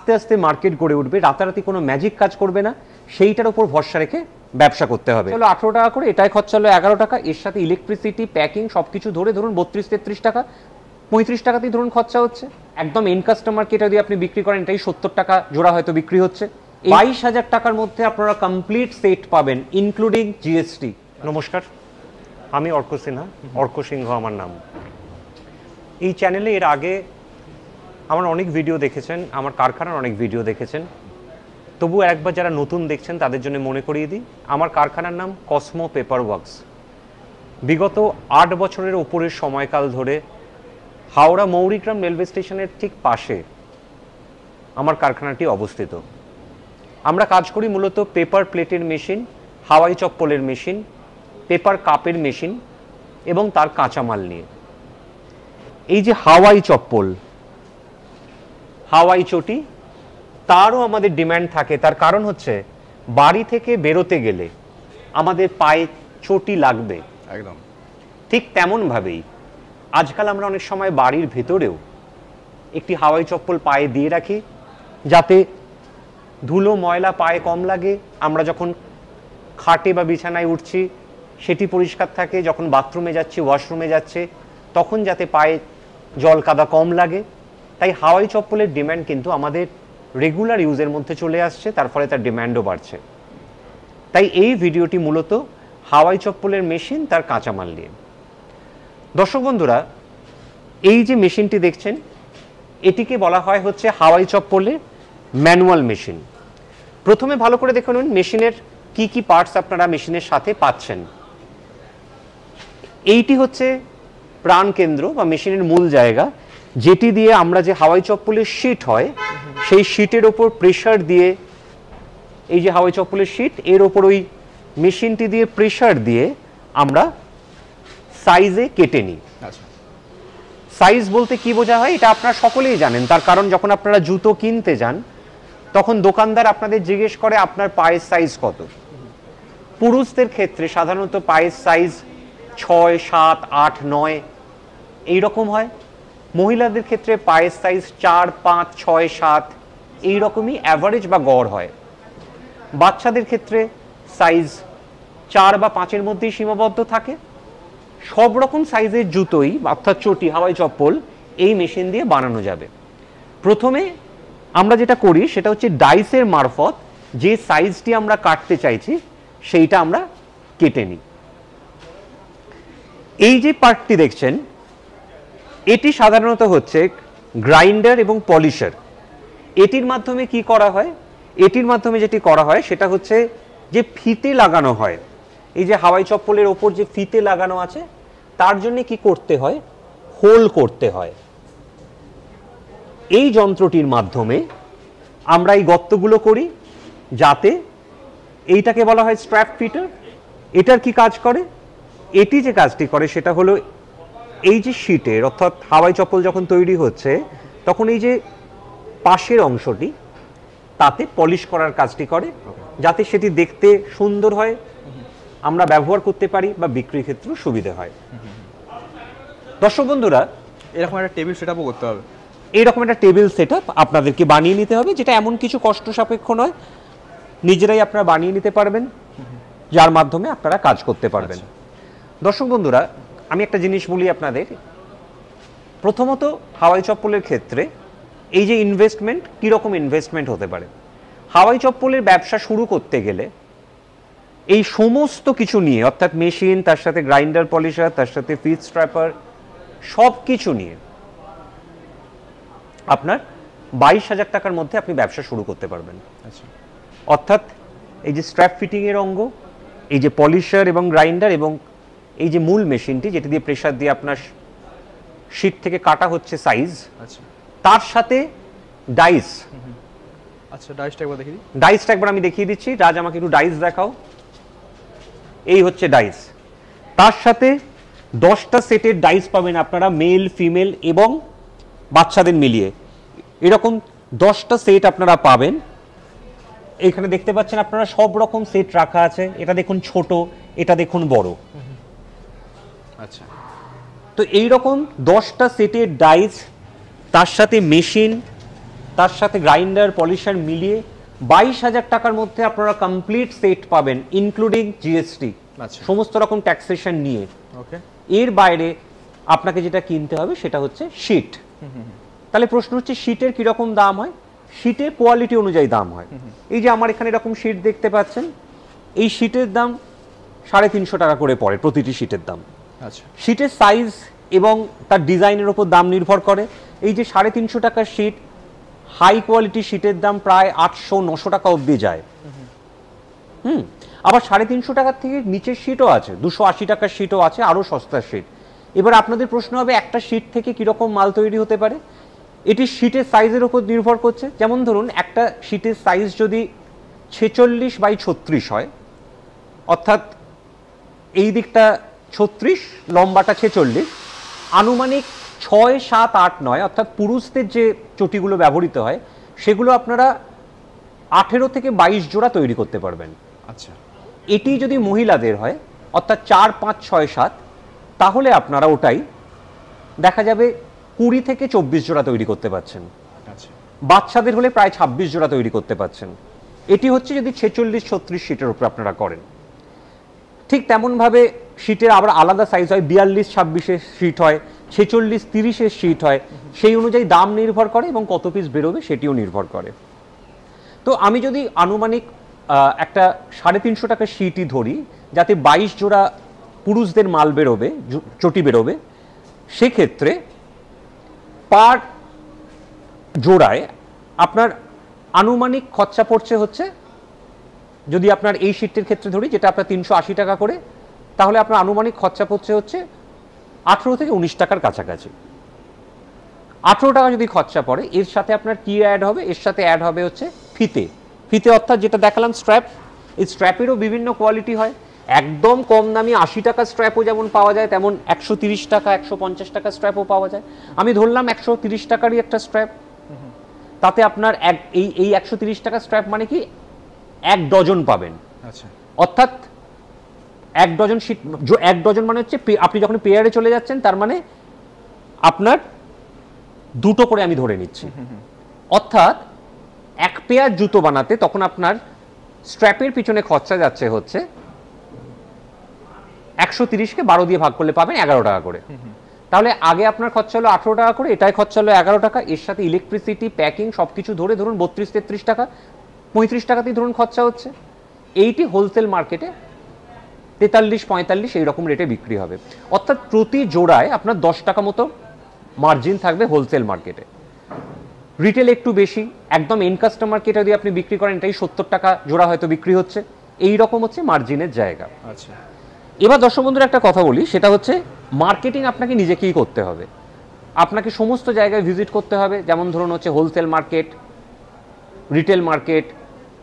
আস্তে আস্তে মার্কেট গড়ে উঠবে, রাতারাতি কোনো ম্যাজিক কাজ করবে না, সেইটার উপর ভরসা রেখে ব্যবসা করতে হবে। চলো 18 টাকা করে, এটাই খরচা হলো 11 টাকা, এর সাথে ইলেকট্রিসিটি, প্যাকিং সবকিছু ধরে ধরুন 32-33 টাকা, 35 টাকাতেই ধরুন খরচা হচ্ছে। একদম এন্ড কাস্টমারকে এটা যদি আপনি বিক্রি করেন, এটাই 70 টাকা জোড়া হয়তো বিক্রি হচ্ছে। 22,000 টাকার মধ্যে আপনারা কমপ্লিট সেট পাবেন ইনক্লুডিং জিএসটি। নমস্কার, আমি অর্ক সিনহা, অর্ক সিংহ আমার নাম। এই চ্যানেলে এর আগে আমার অনেক ভিডিও দেখেছেন, আমার কারখানার অনেক ভিডিও দেখেছেন, তবু একবার যারা নতুন দেখছেন তাদের জন্য মনে করিয়ে দিই, আমার কারখানার নাম কসমো পেপার ওয়ার্কস। বিগত 8 বছরের ওপরের সময়কাল ধরে হাওড়া মৌরিগ্রাম রেলওয়ে স্টেশনের ঠিক পাশে আমার কারখানাটি অবস্থিত। আমরা কাজ করি মূলত পেপার প্লেটের মেশিন, হাওয়াই চপ্পলের মেশিন, পেপার কাপের মেশিন এবং তার কাঁচামাল নিয়ে। এই যে হাওয়াই চপ্পল, হাওয়াই চটি, তারও আমাদের ডিমান্ড থাকে। তার কারণ হচ্ছে বাড়ি থেকে বেরোতে গেলে আমাদের পায়ে চটি লাগবে, একদম ঠিক তেমনভাবেই আজকাল আমরা অনেক সময় বাড়ির ভেতরেও একটি হাওয়াই চপ্পল পায়ে দিয়ে রাখি, যাতে ধুলো ময়লা পায়ে কম লাগে। আমরা যখন খাটে বা বিছানায় উঠছি সেটি পরিষ্কার থাকে, যখন বাথরুমে যাচ্ছি, ওয়াশরুমে যাচ্ছে, তখন যাতে পায়ে জল কাদা কম লাগে। তাই হাওয়াই চপ্পলের ডিমান্ড কিন্তু আমাদের রেগুলার ইউজের মধ্যে চলে আসছে, তার ফলে তার ডিমান্ডও বাড়ছে। তাই এই ভিডিওটি মূলত হাওয়াই চপ্পলের মেশিন, তার কাঁচামাল নিয়ে। দর্শক বন্ধুরা, এই যে মেশিনটি দেখছেন, এটিকে বলা হয় হচ্ছে হাওয়াই চপ্পলের ম্যানুয়াল মেশিন। প্রথমে ভালো করে দেখে নিন মেশিনের কি কি পার্টস আপনারা মেশিনের সাথে পাচ্ছেন। এইটি হচ্ছে প্রাণ কেন্দ্র বা মেশিনের মূল জায়গা, যেটি দিয়ে আমরা যে হাওয়াই চপ্পলের শীট হয় সেই শীটের ওপর প্রেসার দিয়ে, এই যে হাওয়াই চপ্পলের শীট, এর ওপর ওই মেশিনটি দিয়ে প্রেসার দিয়ে আমরা সাইজে কেটে নিই। আচ্ছা, সাইজ বলতে কি বোঝা হয় এটা আপনারা সকলেই জানেন। তার কারণ যখন আপনারা জুতো কিনতে যান তখন দোকানদার আপনাদের জিজ্ঞেস করে আপনার পায়ের সাইজ কত। পুরুষদের ক্ষেত্রে সাধারণত পায়ের সাইজ 6, 7, 8, 9 এইরকম হয়। মহিলাদের ক্ষেত্রে পায়ের সাইজ 4, 5, 6, 7 এইরকমই অ্যাভারেজ বা গড় হয়। বাচ্চাদের ক্ষেত্রে সাইজ 4 বা 5-এর মধ্যেই সীমাবদ্ধ থাকে। সব রকম সাইজের জুতোই অর্থাৎ চটি, হাওয়াই চপ্পল এই মেশিন দিয়ে বানানো যাবে। প্রথমে আমরা যেটা করি সেটা হচ্ছে ডাইসের মারফত যে সাইজটি আমরা কাটতে চাইছি সেইটা আমরা কেটে নিই। এই যে পার্টটি দেখছেন এটি সাধারণত হচ্ছে গ্রাইন্ডার এবং পলিশার। এটির মাধ্যমে কি করা হয়, এটির মাধ্যমে যেটি করা হয় সেটা হচ্ছে যে ফিতে লাগানো হয়। এই যে হাওয়াই চপ্পলের ওপর যে ফিতে লাগানো আছে তার জন্য কি করতে হয়, হোল করতে হয়। এই যন্ত্রটির মাধ্যমে আমরা এই গর্তগুলো করি, যাতে এইটাকে বলা হয় স্ট্র্যাপ ফিটার। এটার কি কাজ করে, এটি যে কাজটি করে সেটা হলো এই যে শীটের অর্থাৎ হাওয়াই চপ্পল যখন তৈরি হচ্ছে তখন এই যে পাশের অংশটি তাতে পলিশ করার কাজটি করে, যাতে সেটি দেখতে সুন্দর হয়, আমরা ব্যবহার করতে পারি বা বিক্রির ক্ষেত্রেও সুবিধা হয়। দর্শক বন্ধুরা, এরকম একটা টেবিল সেটআপও করতে হবে। এইরকম একটা টেবিল সেটআপ আপনাদেরকে বানিয়ে নিতে হবে, যেটা এমন কিছু কষ্ট সাপেক্ষ নয়, নিজেরাই আপনারা বানিয়ে নিতে পারবেন, যার মাধ্যমে আপনারা কাজ করতে পারবেন। দর্শক বন্ধুরা, আমি একটা জিনিস বলি আপনাদের। প্রথমত হাওয়াই চপ্পলের ক্ষেত্রে এই যে ইনভেস্টমেন্ট, কীরকম ইনভেস্টমেন্ট হতে পারে। হাওয়াই চপ্পলের ব্যবসা শুরু করতে গেলে এই সমস্ত কিছু নিয়ে অর্থাৎ মেশিন, তার সাথে গ্রাইন্ডার পলিশার, তার সাথে ফিট স্ট্র্যাপার, সব কিছু নিয়ে আপনার 22,000 টাকার মধ্যে আপনি ব্যবসা শুরু করতে পারবেন। আচ্ছা, অর্থাৎ এই যে স্ট্র্যাপ ফিটিংয়ের অঙ্গ, এই যে পলিশার এবং গ্রাইন্ডার এবং এই যে মূল মেশিনটি যেটি দিয়ে প্রেসার দিয়ে আপনার শীট থেকে কাটা হচ্ছে সাইজ, আচ্ছা, তার সাথে ডাইস। আচ্ছা, ডাইসটা একবার দেখিয়ে দিই। ডাইসটা একবার আমি দেখিয়ে দিচ্ছি। রাজ, আমাকে একটু ডাইস দেখাও। এই হচ্ছে ডাইস। তার সাথে 10টা সেটের ডাইস পাবেন আপনারা, মেল, ফিমেল এবং বাচ্চাদের মিলিয়ে। এরকম 10টা সেট আপনারা পাবেন। এখানে দেখতে পাচ্ছেন আপনারা সব রকম সেট রাখা আছে। এটা দেখুন ছোট, এটা দেখুন বড়। আচ্ছা, তো এইরকম 10টা সেটের ডাইস, তার সাথে মেশিন, তার সাথে গ্রাইন্ডার পলিশার মিলিয়ে 22,000 টাকার মধ্যে আপনারা কমপ্লিট সেট পাবেন, ইনক্লুডিং জিএসটি, আচ্ছা। সমস্ত রকম ট্যাক্সেশন নিয়ে। ওকে। এর বাইরে আপনাকে যেটা কিনতে হবে সেটা হচ্ছে শীট। তাহলে প্রশ্ন হচ্ছে শীটের কিরকম দাম হয়? শীটের কোয়ালিটি অনুযায়ী দাম হয়। এই যে আমার এখানে এরকম শীট দেখতে পাচ্ছেন, এই শীটের দাম 350 টাকা করে পড়ে প্রতিটি শীটের দাম। আচ্ছা। শীটের সাইজ এবং তার ডিজাইনের উপর দাম নির্ভর করে। এই যে 350 টাকার শীট, হাই কোয়ালিটি শীটের দাম প্রায় 800-900 টাকা অবধি যায়। আবার 350 টাকার থেকে নিচের শীটও আছে, 280 টাকার শীটও আছে, আরও সস্তার শীট। এবার আপনাদের প্রশ্ন হবে একটা শীট থেকে কীরকম মাল তৈরি হতে পারে? এটি শীটের সাইজের উপর নির্ভর করছে। যেমন ধরুন একটা শীটের সাইজ যদি 46x36 হয়, অর্থাৎ এই দিকটা 36, লম্বাটা 46, আনুমানিক 6, 7, 8, 9 অর্থাৎ পুরুষদের যে চটিগুলো ব্যবহৃত হয় সেগুলো আপনারা 18 থেকে 22 জোড়া তৈরি করতে পারবেন। আচ্ছা। এটি যদি মহিলাদের হয় অর্থাৎ 4, 5, 6, 7, তাহলে আপনারা ওটাই দেখা যাবে 20 থেকে 24 জোড়া তৈরি করতে পারছেন। আচ্ছা। বাচ্চাদের হলে প্রায় 26 জোড়া তৈরি করতে পারছেন। এটি হচ্ছে যদি 46-36 শীটের উপর আপনারা করেন। ঠিক তেমনভাবে শীটের আবার আলাদা সাইজ হয়, 42-26 শীট হয়, 46-30 শীট হয়। সেই অনুযায়ী দাম নির্ভর করে এবং কত পিস বেরোবে সেটিও নির্ভর করে। তো আমি যদি আনুমানিক একটা 350 টাকার শীটই ধরি, যাতে 22 জোড়া পুরুষদের মাল বেরোবে, চটি বেরোবে, সেক্ষেত্রে পার জোড়ায় আপনার আনুমানিক খরচা পড়ছে হচ্ছে, যদি আপনার এই শীটের ক্ষেত্রে ধরি যেটা আপনার 380 টাকা করে, তাহলে আপনার আনুমানিক খরচা পড়ছে হচ্ছে 18 থেকে 19 টাকার কাছাকাছি। 18 টাকা যদি খরচা পড়ে, এর সাথে আপনার কি অ্যাড হবে? এর সাথে অ্যাড হবে হচ্ছে ফিতে। ফিতে অর্থাৎ যেটা দেখালাম স্ট্র্যাপ, এই স্ট্র্যাপেরও বিভিন্ন কোয়ালিটি হয়। একদম কম দামি 80 টাকা স্ট্র্যাপও যেমন পাওয়া যায়, তেমন 130 টাকা 150 টাকা স্ট্র্যাপও পাওয়া যায়। আমি ধরলাম 130 টাকারই একটা স্ট্র্যাপ, তাতে আপনার এই 130 টাকা স্ট্র্যাপ মানে কি 1 ডজন পাবেন। আচ্ছা। অর্থাৎ 1 ডজন শীট, 1 ডজন মানে হচ্ছে আপনি যখন পেয়ারে চলে যাচ্ছেন তার মানে আপনার দুটো করে আমি ধরে নিচ্ছি। অর্থাৎ 1 পেয়ার জুতো বানাতে তখন আপনার স্ট্র্যাপের পিছনে খরচা যাচ্ছে হচ্ছে 130কে 12 দিয়ে ভাগ করলে পাবেন 11 টাকা করে। তাহলে আগে আপনার খরচা হলো 18 টাকা করে, এটাই খরচা হলো 11 টাকা, এর সাথে ইলেকট্রিসিটি, প্যাকিং সবকিছু ধরে ধরুন 32-33 টাকা, 35 টাকাতেই ধরুন খরচা হচ্ছে। এইটি হোলসেল মার্কেটে 43-45 এইরকম রেটে বিক্রি হবে। অর্থাৎ প্রতি জোড়ায় আপনার 10 টাকা মতো মার্জিন থাকবে হোলসেল মার্কেটে। রিটেল একটু বেশি, একদম এন্ড কাস্টমারকে যদি আপনি বিক্রি করেন এটাই 70 টাকা জোড়া হয়তো বিক্রি হচ্ছে। এই রকম হচ্ছে মার্জিনের জায়গা। আচ্ছা। এবার দর্শক বন্ধুরা একটা কথা বলি, সেটা হচ্ছে মার্কেটিং আপনাকে নিজেকেই করতে হবে। আপনাকে সমস্ত জায়গায় ভিজিট করতে হবে, যেমন ধরুন হচ্ছে হোলসেল মার্কেট, রিটেল মার্কেট,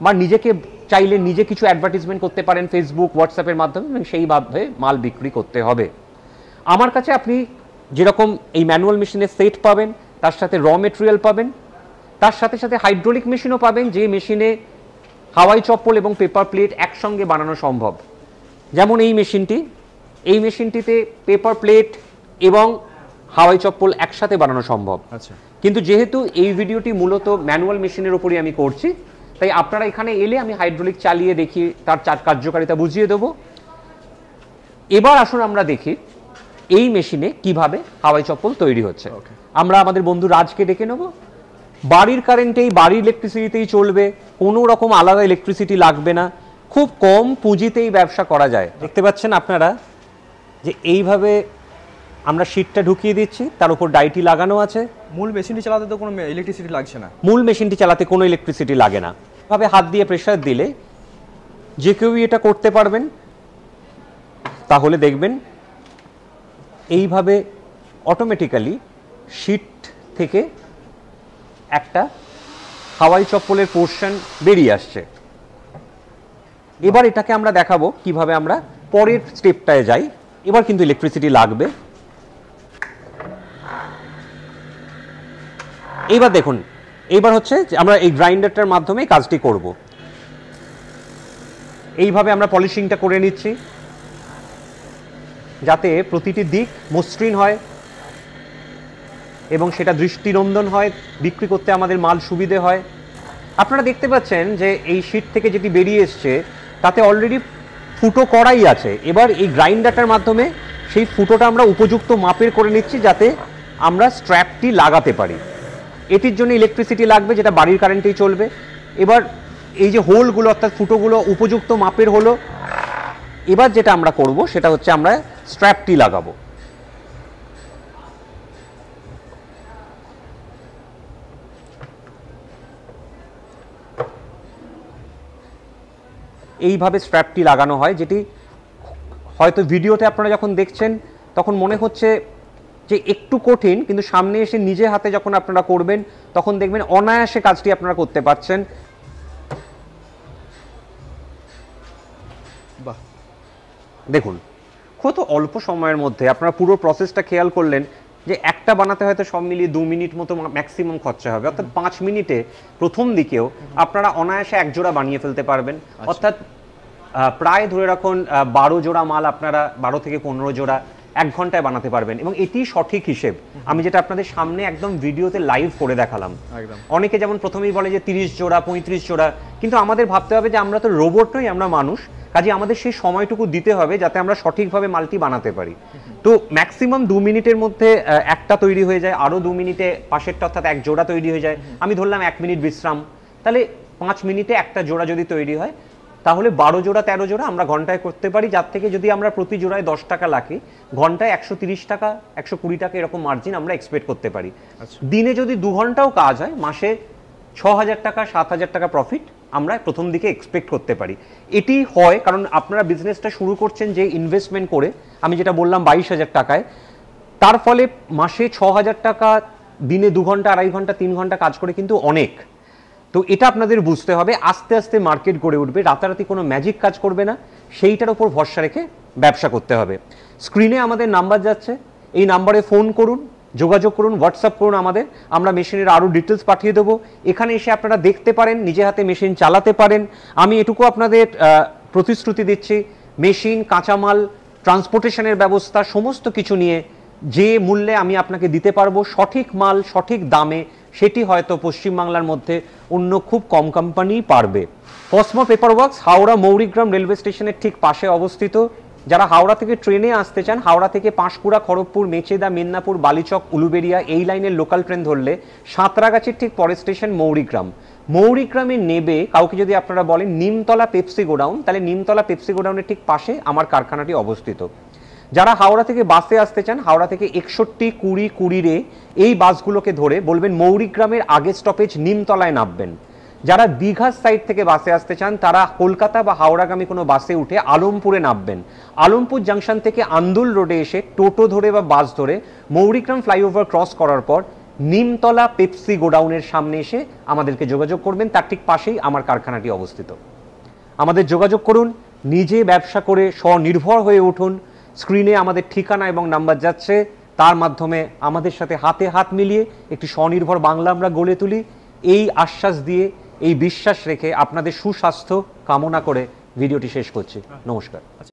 বা নিজেকে চাইলে নিজে কিছু অ্যাডভার্টিজমেন্ট করতে পারেন ফেসবুক, হোয়াটসঅ্যাপের মাধ্যমে, এবং সেইভাবে মাল বিক্রি করতে হবে। আমার কাছে আপনি যেরকম এই ম্যানুয়াল মেশিনের সেট পাবেন, তার সাথে র মেটেরিয়াল পাবেন, তার সাথে সাথে হাইড্রোলিক মেশিনও পাবেন, যে মেশিনে হাওয়াই চপ্পল এবং পেপার প্লেট একসঙ্গে বানানো সম্ভব। যেমন এই মেশিনটিতে পেপার প্লেট এবং হাওয়াই চপ্পল একসাথে বানানো সম্ভব। আচ্ছা। কিন্তু যেহেতু এই ভিডিওটি মূলত ম্যানুয়াল মেশিনের উপরই আমি করছি, তাই আপনারা এখানে এলে আমি হাইড্রোলিক চালিয়ে দেখি, তার কার্যকারিতা বুঝিয়ে দেবো। এবার আসুন আমরা দেখি এই মেশিনে কিভাবে হাওয়াই চপ্পল তৈরি হচ্ছে। আমরা আমাদের বন্ধু রাজকে ডেকে নেব। বাড়ির কারেন্টেই, বাড়ির ইলেকট্রিসিটিতেই চলবে, কোনো রকম আলাদা ইলেকট্রিসিটি লাগবে না, খুব কম পুঁজিতেই ব্যবসা করা যায়। দেখতে পাচ্ছেন আপনারা যে এইভাবে আমরা শীটটা ঢুকিয়ে দিচ্ছি, তার উপর ডাইটি লাগানো আছে। মূল মেশিনটি চালাতে তো কোনো ইলেকট্রিসিটি লাগছে না। মূল মেশিনটি চালাতে কোনো ইলেকট্রিসিটি লাগে না। ভাবে হাত দিয়ে প্রেসার দিলে যে কেউই এটা করতে পারবেন। তাহলে দেখবেন এইভাবে অটোমেটিক্যালি শীট থেকে একটা হাওয়াই চপ্পলের পোর্শন বেরিয়ে আসছে। এবার এটাকে আমরা দেখাবো কিভাবে আমরা পরের স্টেপটায় যাই। এবার কিন্তু ইলেকট্রিসিটি লাগবে। এইবার দেখুন, এইবার হচ্ছে আমরা এই গ্রাইন্ডারটার মাধ্যমে কাজটি করব। এইভাবে আমরা পলিশিংটা করে নিচ্ছি যাতে প্রতিটি দিক মসৃণ হয়। এবং সেটা দৃষ্টিনন্দন হয়, বিক্রি করতে আমাদের মাল সুবিধে হয়। আপনারা দেখতে পাচ্ছেন যে এই শীট থেকে যেটি বেরিয়ে এসছে তাতে অলরেডি ফুটো করাই আছে। এবার এই গ্রাইন্ডারটার মাধ্যমে সেই ফুটোটা আমরা উপযুক্ত মাপের করে নিচ্ছি যাতে আমরা স্ট্র্যাপটি লাগাতে পারি। এটির জন্য ইলেকট্রিসিটি লাগবে, যেটা বাড়ির কারেন্টেই চলবে। এবার এই যে হোলগুলো অর্থাৎ ফুটোগুলো উপযুক্ত মাপের হলো। এবার যেটা আমরা করব সেটা হচ্ছে আমরা স্ট্র্যাপটি লাগাবো। এইভাবে স্ট্র্যাপটি লাগানো হয়, যেটি হয়তো ভিডিওতে আপনারা যখন দেখছেন তখন মনে হচ্ছে যে একটু কঠিন, কিন্তু সামনে এসে নিজে হাতে যখন আপনারা করবেন তখন দেখবেন অনায়াসে কাজটি আপনারা করতে পারছেন। বাহ, দেখুন কত অল্প সময়ের মধ্যে আপনারা পুরো প্রসেসটা খেয়াল করলেন যে একটা বানাতে হয়তো সব মিলিয়ে 2 মিনিট মতো ম্যাক্সিমাম খরচা হবে, অর্থাৎ 5 মিনিটে প্রথম দিকেও আপনারা অনায়াসে এক জোড়া বানিয়ে ফেলতে পারবেন। অর্থাৎ প্রায় ধরে রাখুন 12 জোড়া মাল আপনারা 12 থেকে 15 জোড়া 1 ঘন্টায় বানাতে পারবেন। এবং এটি সঠিক হিসেব, আমি যেটা আপনাদের সামনে একদম ভিডিওতে লাইভ করে দেখালাম। অনেকে যেমন প্রথমেই বলে যে 30 জোড়া 35 জোড়া, কিন্তু আমাদের ভাবতে হবে যে আমরা তো রোবট নই, আমরা মানুষ, কাজে আমাদের সেই সময়টুকু দিতে হবে যাতে আমরা সঠিকভাবে মালটি বানাতে পারি। তো ম্যাক্সিমাম 2 মিনিটের মধ্যে একটা তৈরি হয়ে যায়, আরও 2 মিনিটে পাশেরটা অর্থাৎ এক জোড়া তৈরি হয়ে যায়। আমি ধরলাম 1 মিনিট বিশ্রাম, তাহলে 5 মিনিটে একটা জোড়া যদি তৈরি হয় তাহলে 12 জোড়া 13 জোড়া আমরা ঘন্টায় করতে পারি, যার থেকে যদি আমরা প্রতি জোড়ায় 10 টাকা লাখি, ঘন্টায় 130 টাকা 120 টাকা এরকম মার্জিন আমরা এক্সপেক্ট করতে পারি। দিনে যদি 2 ঘন্টাও কাজ হয় মাসে 6000 টাকা 7000 টাকা প্রফিট আমরা প্রথম দিকে এক্সপেক্ট করতে পারি। এটি হয় কারণ আপনারা বিজনেসটা শুরু করছেন যে ইনভেস্টমেন্ট করে, আমি যেটা বললাম 22,000 টাকায়, তার ফলে মাসে 6000 টাকা, দিনে 2 ঘন্টা 2.5 ঘন্টা 3 ঘন্টা কাজ করে কিন্তু অনেক। তো এটা আপনাদের বুঝতে হবে, আস্তে আস্তে মার্কেট গড়ে উঠবে, রাতারাতি কোনো ম্যাজিক কাজ করবে না, সেইটার উপর ভরসা রেখে ব্যবসা করতে হবে। স্ক্রিনে আমাদের নাম্বার যাচ্ছে, এই নাম্বারে ফোন করুন, যোগাযোগ করুন, হোয়াটসঅ্যাপ করুন আমাদের, আমরা মেশিনের আরও ডিটেলস পাঠিয়ে দেবো। এখানে এসে আপনারা দেখতে পারেন, নিজে হাতে মেশিন চালাতে পারেন। আমি এটুকু আপনাদের প্রতিশ্রুতি দিচ্ছি, মেশিন, কাঁচামাল, ট্রান্সপোর্টেশনের ব্যবস্থা সমস্ত কিছু নিয়ে যে মূল্যে আমি আপনাকে দিতে পারবো, সঠিক মাল সঠিক দামে, সেটি হয়তো পশ্চিমবাংলার মধ্যে অন্য খুব কম কোম্পানিই পারবে। Cosmo paper works Howrah Mourigram railway স্টেশনের ঠিক পাশে অবস্থিত। যারা হাওড়া থেকে ট্রেনে আসতে চান, হাওড়া থেকে পাঁশকুড়া, খড়গপুর, মেচেদা, মেদিনীপুর, বালিচক, উলুবেড়িয়া এই লাইনের লোকাল ট্রেন ধরলে সাঁতরাগাছির ঠিক পরের স্টেশন মৌরিগ্রাম। মৌরিগ্রামে নেবে কাউকে যদি আপনারা বলেন নিমতলা পেপসি গোডাউন, তাহলে নিমতলা পেপসি গোডাউনের ঠিক পাশে আমার কারখানাটি অবস্থিত। যারা হাওড়া থেকে বাসে আসতে চান, হাওড়া থেকে 61, 20, 20 এই বাসগুলোকে ধরে বলবেন মৌরিগ্রামের আগের স্টপেজ নিমতলায় নামবেন। যারা দীঘার সাইড থেকে বাসে আসতে চান তারা কলকাতা বা হাওড়াগামী কোনো বাসে উঠে আলমপুরে নামবেন। আলমপুর জাংশন থেকে আন্দুল রোডে এসে টোটো ধরে বা বাস ধরে মৌরিগ্রাম ফ্লাইওভার ক্রস করার পর নিমতলা পেপসি গোডাউনের সামনে এসে আমাদেরকে যোগাযোগ করবেন, তার ঠিক পাশেই আমার কারখানাটি অবস্থিত। আমাদের যোগাযোগ করুন, নিজে ব্যবসা করে স্বনির্ভর হয়ে উঠুন। স্ক্রিনে আমাদের ঠিকানা এবং নাম্বার যাচ্ছে, তার মাধ্যমে আমাদের সাথে হাতে হাত মিলিয়ে একটি স্বনির্ভর বাংলা আমরা গড়ে তুলি। এই আশ্বাস দিয়ে, এই বিশ্বাস রেখে আপনাদের সুস্বাস্থ্য কামনা করে ভিডিওটি শেষ করছি। নমস্কার।